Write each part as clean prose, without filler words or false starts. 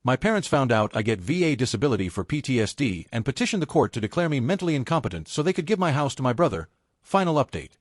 My parents found out I get VA disability for PTSD and petitioned the court to declare me mentally incompetent so they could give my house to my brother. Final update.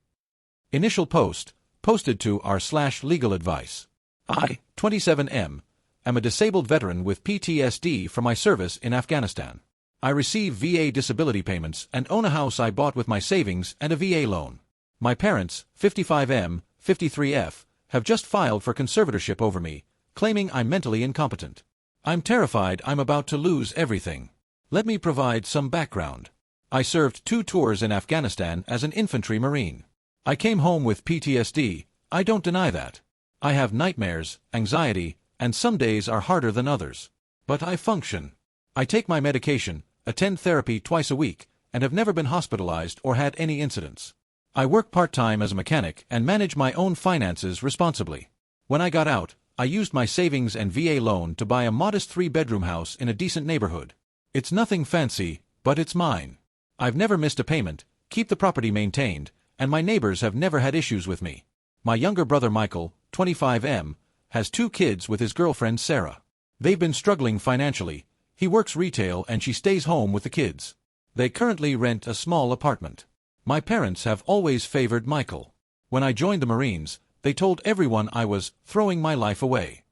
Initial post, posted to r/legal advice. I, 27M, am a disabled veteran with PTSD from my service in Afghanistan. I receive VA disability payments and own a house I bought with my savings and a VA loan. My parents, 55M, 53F, have just filed for conservatorship over me, claiming I'm mentally incompetent. I'm terrified I'm about to lose everything. Let me provide some background. I served 2 tours in Afghanistan as an infantry marine. I came home with PTSD, I don't deny that. I have nightmares, anxiety, and some days are harder than others. But I function. I take my medication, attend therapy twice a week, and have never been hospitalized or had any incidents. I work part-time as a mechanic and manage my own finances responsibly. When I got out, I used my savings and VA loan to buy a modest 3-bedroom house in a decent neighborhood. It's nothing fancy, but it's mine. I've never missed a payment, keep the property maintained, and my neighbors have never had issues with me. My younger brother Michael, 25M, has 2 kids with his girlfriend Sarah. They've been struggling financially. He works retail and she stays home with the kids. They currently rent a small apartment. My parents have always favored Michael. When I joined the Marines, they told everyone I was throwing my life away.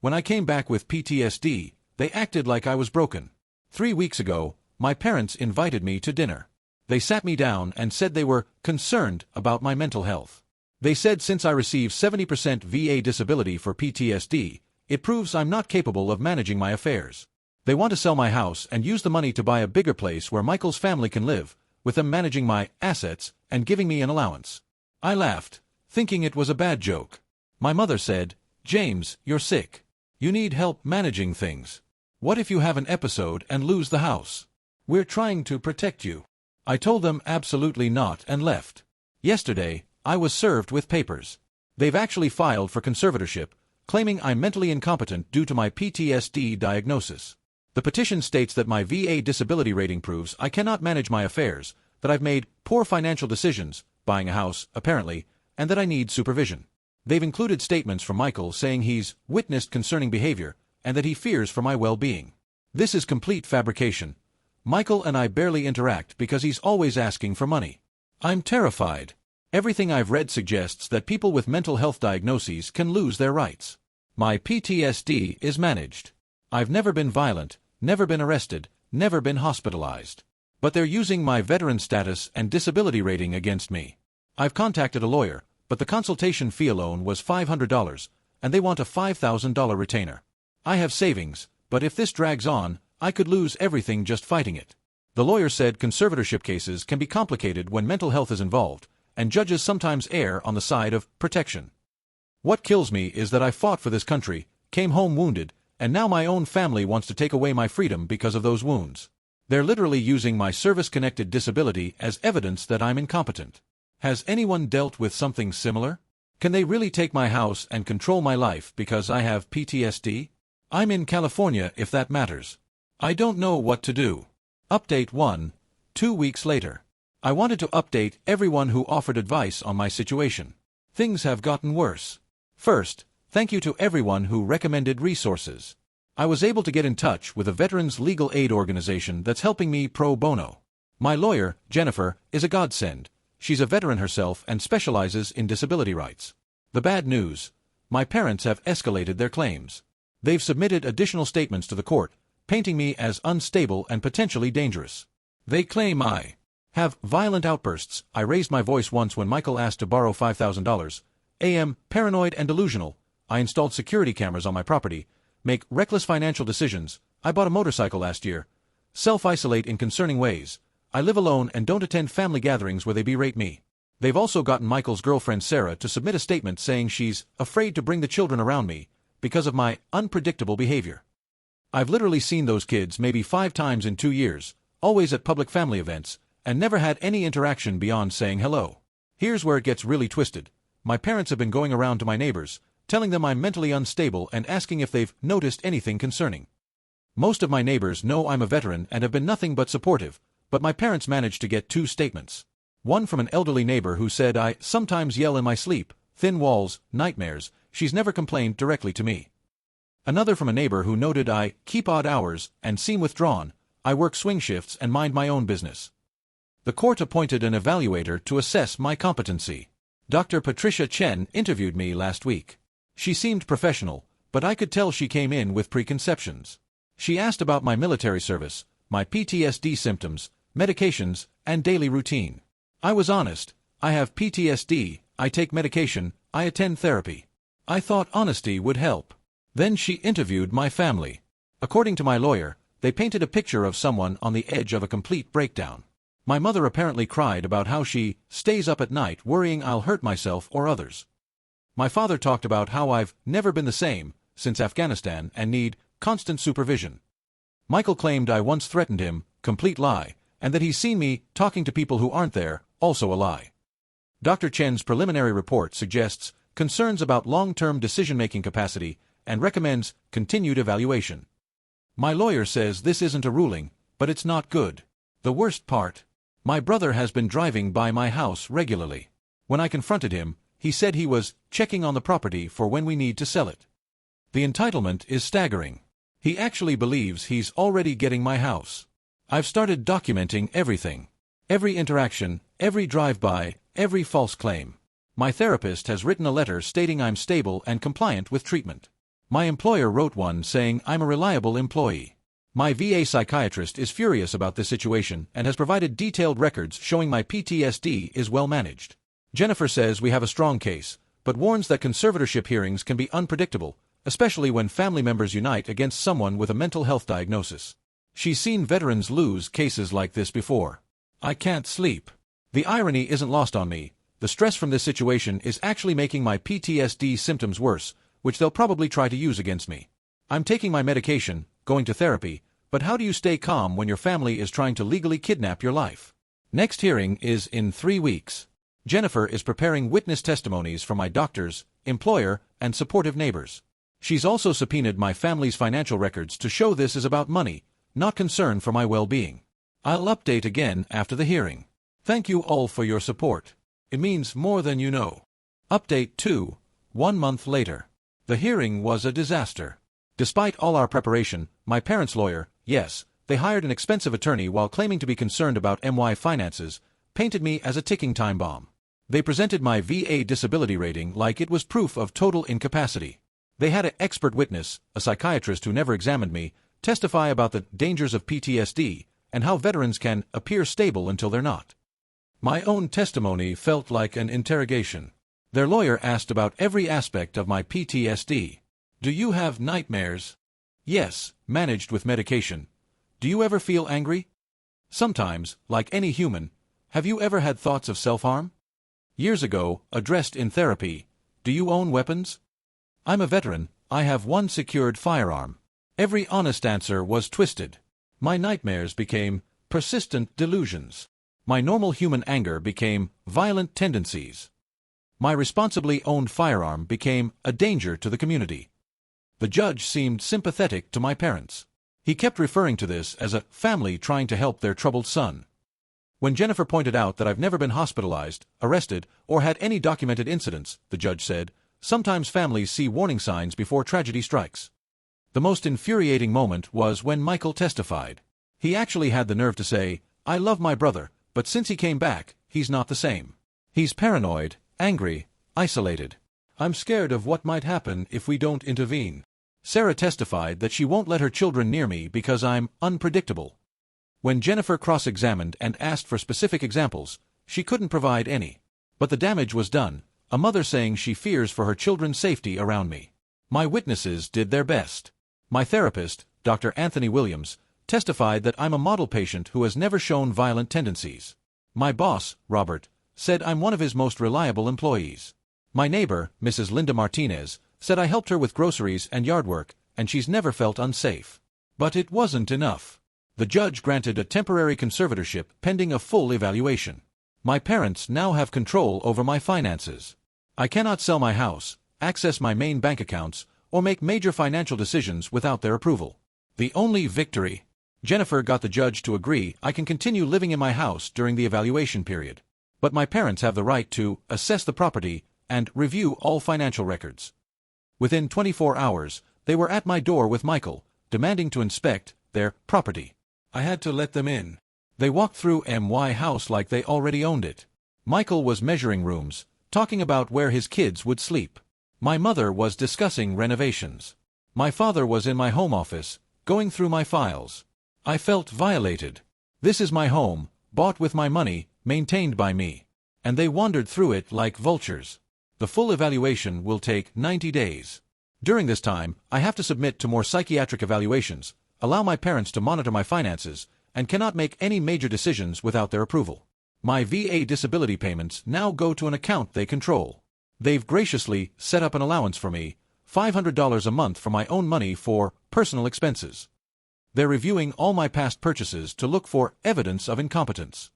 When I came back with PTSD, they acted like I was broken. 3 weeks ago, my parents invited me to dinner. They sat me down and said they were concerned about my mental health. They said since I receive 70% VA disability for PTSD, it proves I'm not capable of managing my affairs. They want to sell my house and use the money to buy a bigger place where Michael's family can live, with them managing my assets and giving me an allowance. I laughed, thinking it was a bad joke. My mother said, "James, you're sick. You need help managing things. What if you have an episode and lose the house? We're trying to protect you." I told them absolutely not and left. Yesterday, I was served with papers. They've actually filed for conservatorship, claiming I'm mentally incompetent due to my PTSD diagnosis. The petition states that my VA disability rating proves I cannot manage my affairs, that I've made poor financial decisions, buying a house, apparently, and that I need supervision. They've included statements from Michael saying he's witnessed concerning behavior and that he fears for my well-being. This is complete fabrication. Michael and I barely interact because he's always asking for money. I'm terrified. Everything I've read suggests that people with mental health diagnoses can lose their rights. My PTSD is managed. I've never been violent, never been arrested, never been hospitalized. But they're using my veteran status and disability rating against me. I've contacted a lawyer, but the consultation fee alone was $500, and they want a $5,000 retainer. I have savings, but if this drags on, I could lose everything just fighting it. The lawyer said conservatorship cases can be complicated when mental health is involved, and judges sometimes err on the side of protection. What kills me is that I fought for this country, came home wounded, and now my own family wants to take away my freedom because of those wounds. They're literally using my service-connected disability as evidence that I'm incompetent. Has anyone dealt with something similar? Can they really take my house and control my life because I have PTSD? I'm in California if that matters. I don't know what to do. Update 1, 2 weeks later. I wanted to update everyone who offered advice on my situation. Things have gotten worse. First, thank you to everyone who recommended resources. I was able to get in touch with a veterans legal aid organization that's helping me pro bono. My lawyer, Jennifer, is a godsend. She's a veteran herself and specializes in disability rights. The bad news: my parents have escalated their claims. They've submitted additional statements to the court, painting me as unstable and potentially dangerous. They claim I have violent outbursts. I raised my voice once when Michael asked to borrow $5,000. Am paranoid and delusional. I installed security cameras on my property. Make reckless financial decisions. I bought a motorcycle last year. Self-isolate in concerning ways. I live alone and don't attend family gatherings where they berate me. They've also gotten Michael's girlfriend Sarah to submit a statement saying she's afraid to bring the children around me because of my unpredictable behavior. I've literally seen those kids maybe 5 times in 2 years, always at public family events, and never had any interaction beyond saying hello. Here's where it gets really twisted. My parents have been going around to my neighbors, telling them I'm mentally unstable and asking if they've noticed anything concerning. Most of my neighbors know I'm a veteran and have been nothing but supportive, but my parents managed to get 2 statements. One from an elderly neighbor who said I sometimes yell in my sleep, thin walls, nightmares. She's never complained directly to me. Another from a neighbor who noted I keep odd hours and seem withdrawn. I work swing shifts and mind my own business. The court appointed an evaluator to assess my competency. Dr. Patricia Chen interviewed me last week. She seemed professional, but I could tell she came in with preconceptions. She asked about my military service, my PTSD symptoms, medications, and daily routine. I was honest. I have PTSD, I take medication, I attend therapy. I thought honesty would help. Then she interviewed my family. According to my lawyer, they painted a picture of someone on the edge of a complete breakdown. My mother apparently cried about how she stays up at night worrying I'll hurt myself or others. My father talked about how I've never been the same since Afghanistan and need constant supervision. Michael claimed I once threatened him, complete lie, and that he's seen me talking to people who aren't there, also a lie. Dr. Chen's preliminary report suggests concerns about long-term decision-making capacity and recommends continued evaluation. My lawyer says this isn't a ruling, but it's not good. The worst part? My brother has been driving by my house regularly. When I confronted him, he said he was checking on the property for when we need to sell it. The entitlement is staggering. He actually believes he's already getting my house. I've started documenting everything. Every interaction, every drive-by, every false claim. My therapist has written a letter stating I'm stable and compliant with treatment. My employer wrote one saying I'm a reliable employee. My VA psychiatrist is furious about this situation and has provided detailed records showing my PTSD is well managed. Jennifer says we have a strong case, but warns that conservatorship hearings can be unpredictable, especially when family members unite against someone with a mental health diagnosis. She's seen veterans lose cases like this before. I can't sleep. The irony isn't lost on me. The stress from this situation is actually making my PTSD symptoms worse, which they'll probably try to use against me. I'm taking my medication, going to therapy, but how do you stay calm when your family is trying to legally kidnap your life? Next hearing is in 3 weeks. Jennifer is preparing witness testimonies from my doctors, employer, and supportive neighbors. She's also subpoenaed my family's financial records to show this is about money, not concern for my well-being. I'll update again after the hearing. Thank you all for your support. It means more than you know. Update 2. 1 month later. The hearing was a disaster. Despite all our preparation, my parents' lawyer, yes, they hired an expensive attorney while claiming to be concerned about my finances, painted me as a ticking time bomb. They presented my VA disability rating like it was proof of total incapacity. They had an expert witness, a psychiatrist who never examined me, testify about the dangers of PTSD and how veterans can appear stable until they're not. My own testimony felt like an interrogation. Their lawyer asked about every aspect of my PTSD. Do you have nightmares? Yes, managed with medication. Do you ever feel angry? Sometimes, like any human. Have you ever had thoughts of self-harm? Years ago, addressed in therapy. Do you own weapons? I'm a veteran. I have one secured firearm. Every honest answer was twisted. My nightmares became persistent delusions. My normal human anger became violent tendencies. My responsibly owned firearm became a danger to the community. The judge seemed sympathetic to my parents. He kept referring to this as a family trying to help their troubled son. When Jennifer pointed out that I've never been hospitalized, arrested, or had any documented incidents, the judge said, sometimes families see warning signs before tragedy strikes. The most infuriating moment was when Michael testified. He actually had the nerve to say, I love my brother, but since he came back, he's not the same. He's paranoid, angry, isolated. I'm scared of what might happen if we don't intervene. Sarah testified that she won't let her children near me because I'm unpredictable. When Jennifer cross-examined and asked for specific examples, she couldn't provide any. But the damage was done, a mother saying she fears for her children's safety around me. My witnesses did their best. My therapist, Dr. Anthony Williams, testified that I'm a model patient who has never shown violent tendencies. My boss, Robert, said I'm one of his most reliable employees. My neighbor, Mrs. Linda Martinez, said I helped her with groceries and yard work, and she's never felt unsafe. But it wasn't enough. The judge granted a temporary conservatorship pending a full evaluation. My parents now have control over my finances. I cannot sell my house, access my main bank accounts, or make major financial decisions without their approval. The only victory. Jennifer got the judge to agree I can continue living in my house during the evaluation period. But my parents have the right to assess the property and review all financial records. Within 24 hours, they were at my door with Michael, demanding to inspect their property. I had to let them in. They walked through my house like they already owned it. Michael was measuring rooms, talking about where his kids would sleep. My mother was discussing renovations. My father was in my home office, going through my files. I felt violated. This is my home, bought with my money, maintained by me. And they wandered through it like vultures. The full evaluation will take 90 days. During this time, I have to submit to more psychiatric evaluations, allow my parents to monitor my finances, and cannot make any major decisions without their approval. My VA disability payments now go to an account they control. They've graciously set up an allowance for me, $500 a month from my own money for personal expenses. They're reviewing all my past purchases to look for evidence of incompetence.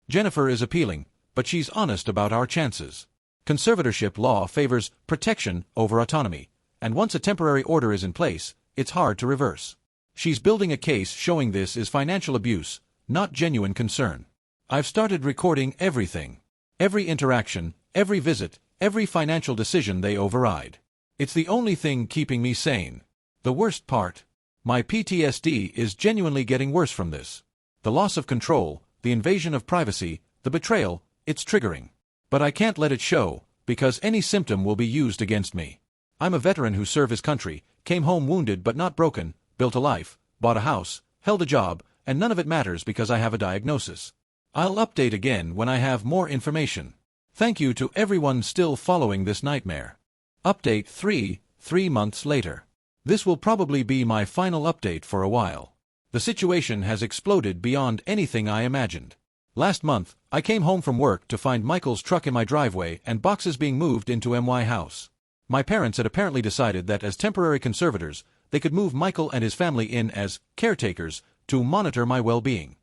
Jennifer is appealing, but she's honest about our chances. Conservatorship law favors protection over autonomy, and once a temporary order is in place, it's hard to reverse. She's building a case showing this is financial abuse, not genuine concern. I've started recording everything. Every interaction, every visit, every financial decision they override. It's the only thing keeping me sane. The worst part? My PTSD is genuinely getting worse from this. The loss of control, the invasion of privacy, the betrayal, it's triggering. But I can't let it show, because any symptom will be used against me. I'm a veteran who served his country, came home wounded but not broken, built a life, bought a house, held a job, and none of it matters because I have a diagnosis. I'll update again when I have more information. Thank you to everyone still following this nightmare. Update 3 months later. This will probably be my final update for a while. The situation has exploded beyond anything I imagined. Last month, I came home from work to find Michael's truck in my driveway and boxes being moved into my house. My parents had apparently decided that as temporary conservators, they could move Michael and his family in as caretakers to monitor my well-being.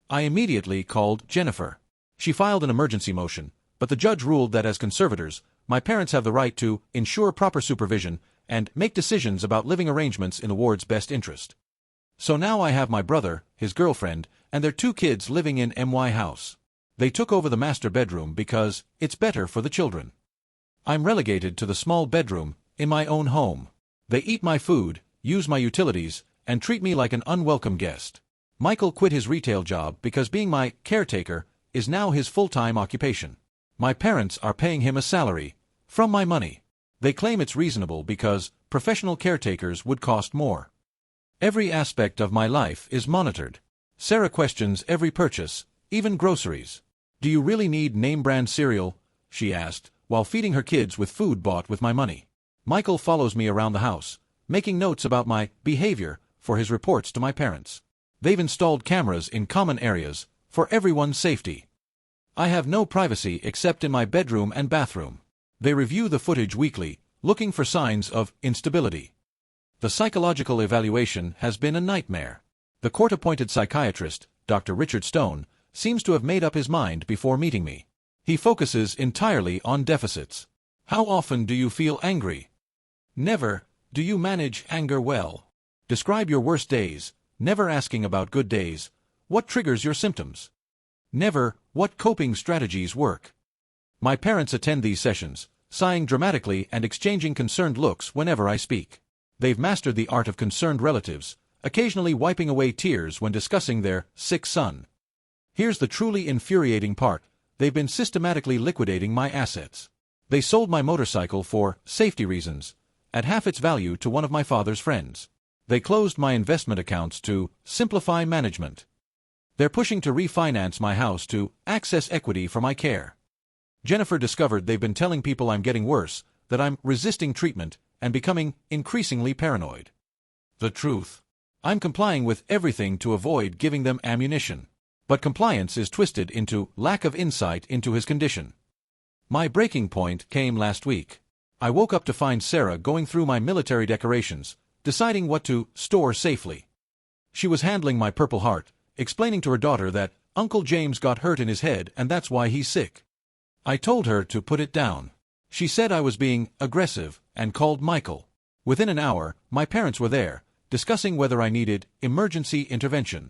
I immediately called Jennifer. She filed an emergency motion, but the judge ruled that as conservators, my parents have the right to ensure proper supervision and make decisions about living arrangements in the ward's best interest. So now I have my brother, his girlfriend, and their 2 kids living in my house. They took over the master bedroom because it's better for the children. I'm relegated to the small bedroom in my own home. They eat my food, use my utilities, and treat me like an unwelcome guest. Michael quit his retail job because being my caretaker is now his full-time occupation. My parents are paying him a salary from my money. They claim it's reasonable because professional caretakers would cost more. Every aspect of my life is monitored. Sarah questions every purchase, even groceries. "Do you really need name-brand cereal?" she asked, while feeding her kids with food bought with my money. Michael follows me around the house, making notes about my behavior for his reports to my parents. They've installed cameras in common areas for everyone's safety. I have no privacy except in my bedroom and bathroom. They review the footage weekly, looking for signs of instability. The psychological evaluation has been a nightmare. The court-appointed psychiatrist, Dr. Richard Stone, seems to have made up his mind before meeting me. He focuses entirely on deficits. How often do you feel angry? Never. Do you manage anger well? Describe your worst days, never asking about good days. What triggers your symptoms? Never. What coping strategies work? My parents attend these sessions, sighing dramatically and exchanging concerned looks whenever I speak. They've mastered the art of concerned relatives, occasionally wiping away tears when discussing their sick son. Here's the truly infuriating part. They've been systematically liquidating my assets. They sold my motorcycle for safety reasons, at half its value to one of my father's friends. They closed my investment accounts to simplify management. They're pushing to refinance my house to access equity for my care. Jennifer discovered they've been telling people I'm getting worse, that I'm resisting treatment, and becoming increasingly paranoid. The truth. I'm complying with everything to avoid giving them ammunition. But compliance is twisted into lack of insight into his condition. My breaking point came last week. I woke up to find Sarah going through my military decorations, deciding what to store safely. She was handling my Purple Heart, explaining to her daughter that Uncle James got hurt in his head and that's why he's sick. I told her to put it down. She said I was being aggressive and called Michael. Within an hour, my parents were there, discussing whether I needed emergency intervention.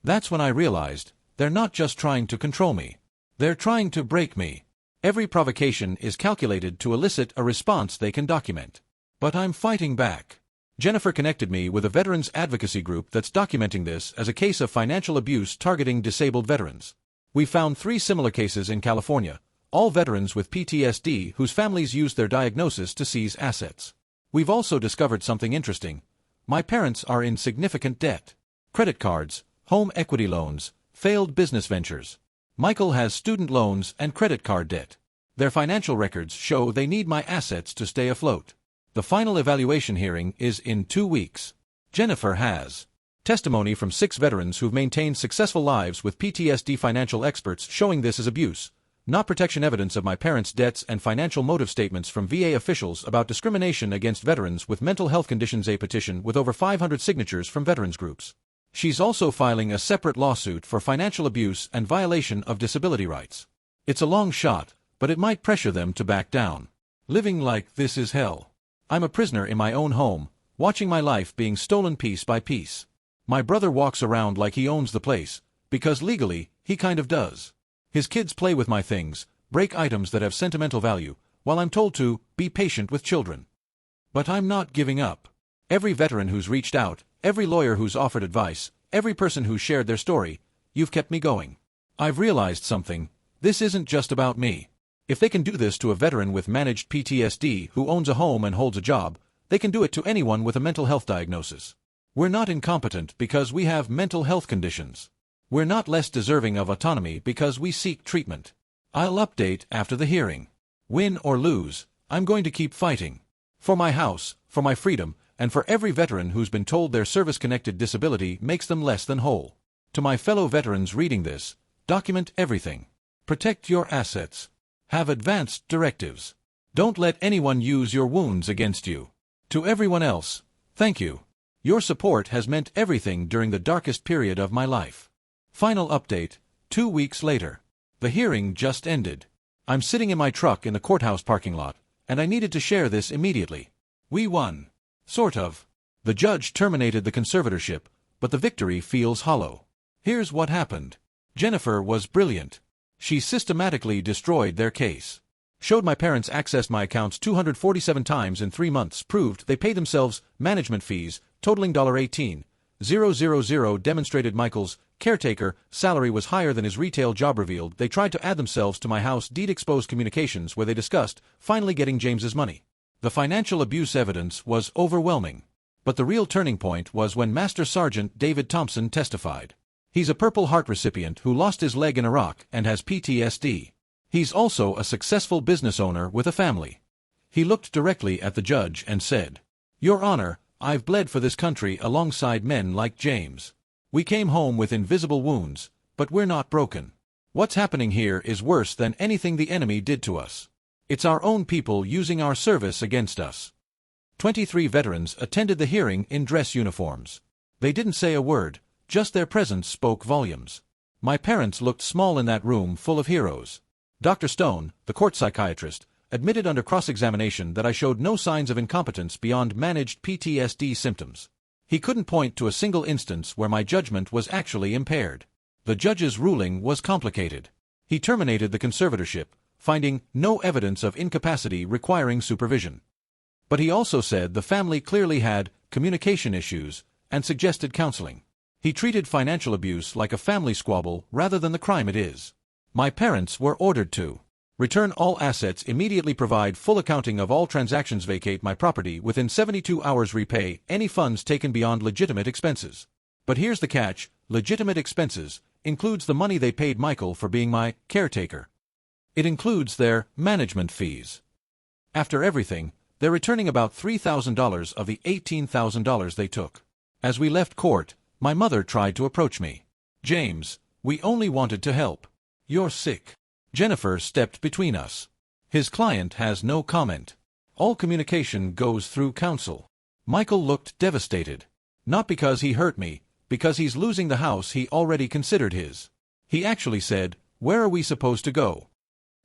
That's when I realized they're not just trying to control me. They're trying to break me. Every provocation is calculated to elicit a response they can document. But I'm fighting back. Jennifer connected me with a veterans advocacy group that's documenting this as a case of financial abuse targeting disabled veterans. We found 3 similar cases in California, all veterans with PTSD whose families used their diagnosis to seize assets. We've also discovered something interesting. My parents are in significant debt. Credit cards, home equity loans, failed business ventures. Michael has student loans and credit card debt. Their financial records show they need my assets to stay afloat. The final evaluation hearing is in 2 weeks. Jennifer has testimony from 6 veterans who've maintained successful lives with PTSD, financial experts showing this as abuse, not protection, evidence of my parents' debts, and financial motive statements from VA officials about discrimination against veterans with mental health conditions. A petition with over 500 signatures from veterans groups. She's also filing a separate lawsuit for financial abuse and violation of disability rights. It's a long shot, but it might pressure them to back down. Living like this is hell. I'm a prisoner in my own home, watching my life being stolen piece by piece. My brother walks around like he owns the place, because legally, he kind of does. His kids play with my things, break items that have sentimental value, while I'm told to be patient with children. But I'm not giving up. Every veteran who's reached out, every lawyer who's offered advice, every person who's shared their story, you've kept me going. I've realized something. This isn't just about me. If they can do this to a veteran with managed PTSD who owns a home and holds a job, they can do it to anyone with a mental health diagnosis. We're not incompetent because we have mental health conditions. We're not less deserving of autonomy because we seek treatment. I'll update after the hearing. Win or lose, I'm going to keep fighting. For my house, for my freedom, and for every veteran who's been told their service-connected disability makes them less than whole. To my fellow veterans reading this, document everything. Protect your assets. Have advanced directives. Don't let anyone use your wounds against you. To everyone else, thank you. Your support has meant everything during the darkest period of my life. Final update, 2 weeks later. The hearing just ended. I'm sitting in my truck in the courthouse parking lot, and I needed to share this immediately. We won. Sort of. The judge terminated the conservatorship, but the victory feels hollow. Here's what happened. Jennifer was brilliant. She systematically destroyed their case. Showed my parents accessed my accounts 247 times in 3 months, proved they paid themselves management fees, totaling $18,000, demonstrated Michael's caretaker salary was higher than his retail job, revealed they tried to add themselves to my house deed, exposed communications where they discussed finally getting James's money. The financial abuse evidence was overwhelming. But the real turning point was when Master Sergeant David Thompson testified. He's a Purple Heart recipient who lost his leg in Iraq and has PTSD. He's also a successful business owner with a family. He looked directly at the judge and said, "Your Honor, I've bled for this country alongside men like James. We came home with invisible wounds, but we're not broken. What's happening here is worse than anything the enemy did to us. It's our own people using our service against us." 23 veterans attended the hearing in dress uniforms. They didn't say a word, just their presence spoke volumes. My parents looked small in that room full of heroes. Dr. Stone, the court psychiatrist, admitted under cross-examination that I showed no signs of incompetence beyond managed PTSD symptoms. He couldn't point to a single instance where my judgment was actually impaired. The judge's ruling was complicated. He terminated the conservatorship, finding no evidence of incapacity requiring supervision. But he also said the family clearly had communication issues and suggested counseling. He treated financial abuse like a family squabble rather than the crime it is. My parents were ordered to return all assets, immediately provide full accounting of all transactions, vacate my property within 72 hours, repay any funds taken beyond legitimate expenses. But here's the catch: legitimate expenses includes the money they paid Michael for being my caretaker. It includes their management fees. After everything, they're returning about $3,000 of the $18,000 they took. As we left court, my mother tried to approach me. "James, we only wanted to help. You're sick." Jennifer stepped between us. His client has no comment. All communication goes through counsel. Michael looked devastated. Not because he hurt me, because he's losing the house he already considered his. He actually said, "Where are we supposed to go?"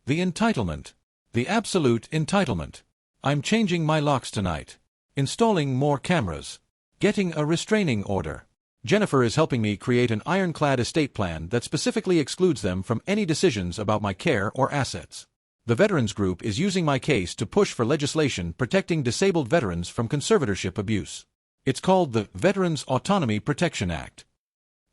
The entitlement. The absolute entitlement. I'm changing my locks tonight. Installing more cameras. Getting a restraining order. Jennifer is helping me create an ironclad estate plan that specifically excludes them from any decisions about my care or assets. The Veterans Group is using my case to push for legislation protecting disabled veterans from conservatorship abuse. It's called the Veterans Autonomy Protection Act.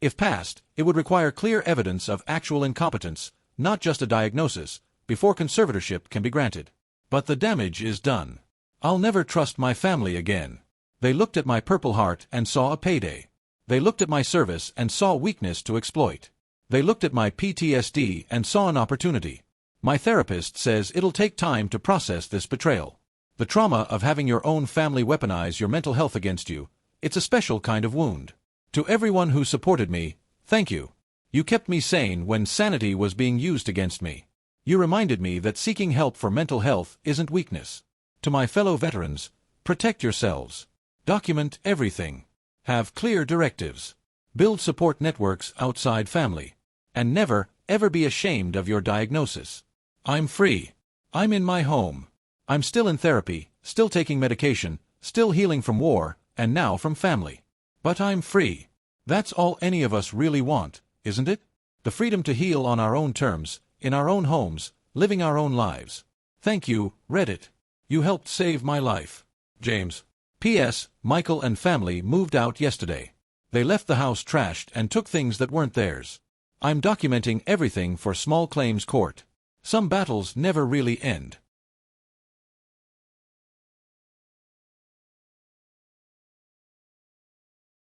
If passed, it would require clear evidence of actual incompetence, not just a diagnosis, before conservatorship can be granted. But the damage is done. I'll never trust my family again. They looked at my Purple Heart and saw a payday. They looked at my service and saw weakness to exploit. They looked at my PTSD and saw an opportunity. My therapist says it'll take time to process this betrayal. The trauma of having your own family weaponize your mental health against you, it's a special kind of wound. To everyone who supported me, thank you. You kept me sane when sanity was being used against me. You reminded me that seeking help for mental health isn't weakness. To my fellow veterans, protect yourselves. Document everything. Have clear directives. Build support networks outside family. And never, ever be ashamed of your diagnosis. I'm free. I'm in my home. I'm still in therapy, still taking medication, still healing from war, and now from family. But I'm free. That's all any of us really want, isn't it? The freedom to heal on our own terms, in our own homes, living our own lives. Thank you, Reddit. You helped save my life. James. P.S. Michael and family moved out yesterday. They left the house trashed and took things that weren't theirs. I'm documenting everything for small claims court. Some battles never really end.